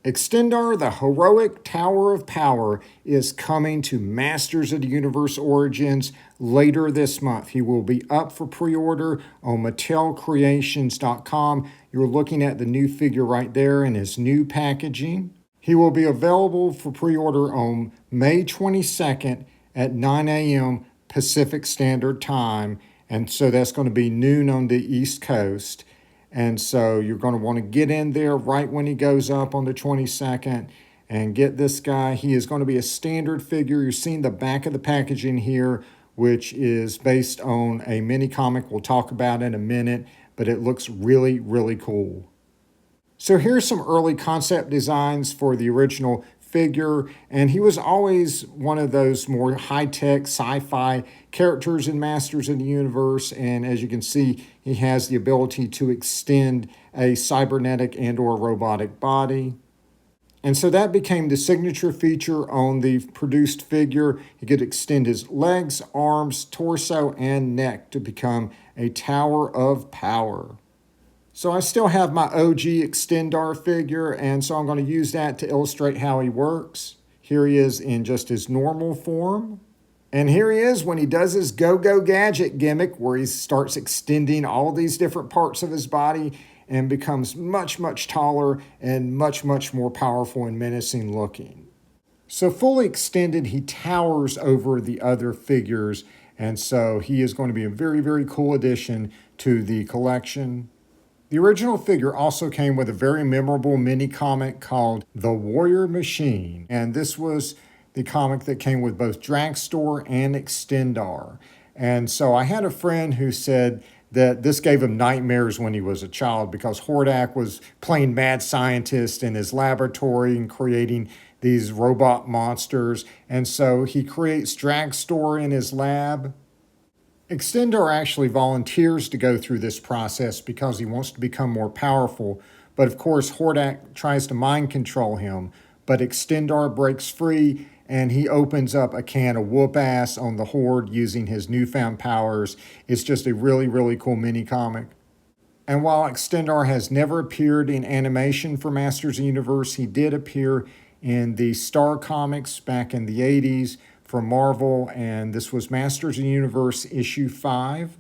Extendar, the heroic Tower of Power, is coming to Masters of the Universe Origins later this month. He will be up for pre-order on MOTUcreations.com. You're looking at the new figure right there in his new packaging. He will be available for pre-order on May 22nd at 9 a.m. Pacific Standard Time. And so that's going to be noon on the East Coast. And so you're going to want to get in there right when he goes up on the 22nd and get this guy. He is going to be a standard figure. You're seeing the back of the packaging here, which is based on a mini comic we'll talk about in a minute, but it looks really, really cool. So here's some early concept designs for the original figure, and he was always one of those more high-tech sci-fi characters in Masters of the Universe, and as you can see, he has the ability to extend a cybernetic and or robotic body. And so that became the signature feature on the produced figure. He could extend his legs, arms, torso, and neck to become a Tower of Power. So I still have my OG Extendar figure, and so I'm going to use that to illustrate how he works. Here he is in just his normal form. And here he is when he does his go-go gadget gimmick, where he starts extending all these different parts of his body and becomes much, much taller and much, much more powerful and menacing looking. So fully extended, he towers over the other figures, and so he is going to be a very, very cool addition to the collection. The original figure also came with a very memorable mini comic called The Warrior Machine, and this was the comic that came with both Dragstore and Extendar. And so I had a friend who said that this gave him nightmares when he was a child because Hordak was playing mad scientist in his laboratory and creating these robot monsters. And so he creates Dragstore in his lab. Extendar actually volunteers to go through this process because he wants to become more powerful. But of course, Hordak tries to mind control him. But Extendar breaks free and he opens up a can of whoop ass on the Horde using his newfound powers. It's just a really, really cool mini comic. And while Extendar has never appeared in animation for Masters of the Universe, he did appear in the Star Comics back in the 80s. From Marvel, and this was Masters of the Universe issue 5.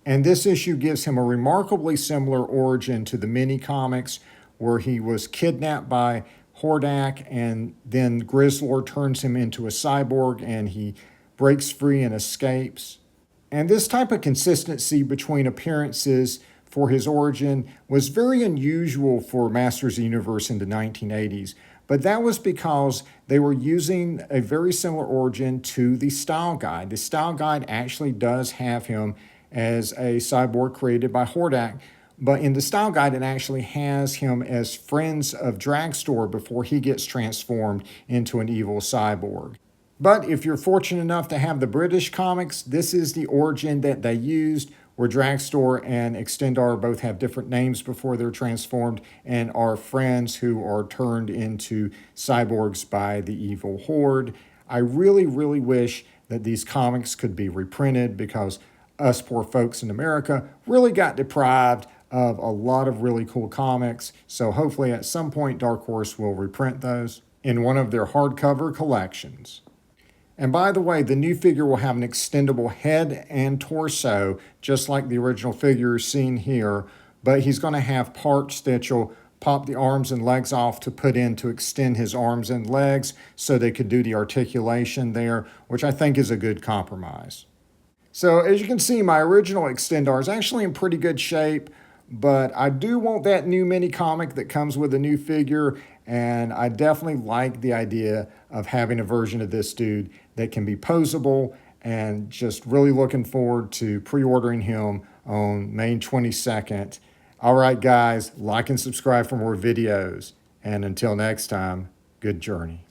And this issue gives him a remarkably similar origin to the mini comics, where he was kidnapped by Hordak and then Grizzlor turns him into a cyborg and he breaks free and escapes. And this type of consistency between appearances for his origin was very unusual for Masters of the Universe in the 1980s. But that was because they were using a very similar origin to the Style Guide. The Style Guide actually does have him as a cyborg created by Hordak, but in the Style Guide, it actually has him as friends of Dragstore before he gets transformed into an evil cyborg. But if you're fortunate enough to have the British comics, this is the origin that they used, where Dragstore and Extendar both have different names before they're transformed and are friends who are turned into cyborgs by the evil Horde. I really, really wish that these comics could be reprinted because us poor folks in America really got deprived of a lot of really cool comics. So hopefully at some point Dark Horse will reprint those in one of their hardcover collections. And by the way, the new figure will have an extendable head and torso, just like the original figure seen here, but he's going to have parts that you'll pop the arms and legs off to put in to extend his arms and legs so they could do the articulation there, which I think is a good compromise. So as you can see, my original Extendar is actually in pretty good shape, but I do want that new mini comic that comes with a new figure, and I definitely like the idea of having a version of this dude that can be posable, and just really looking forward to pre-ordering him on May 22nd. All right, guys, like and subscribe for more videos. And until next time, good journey.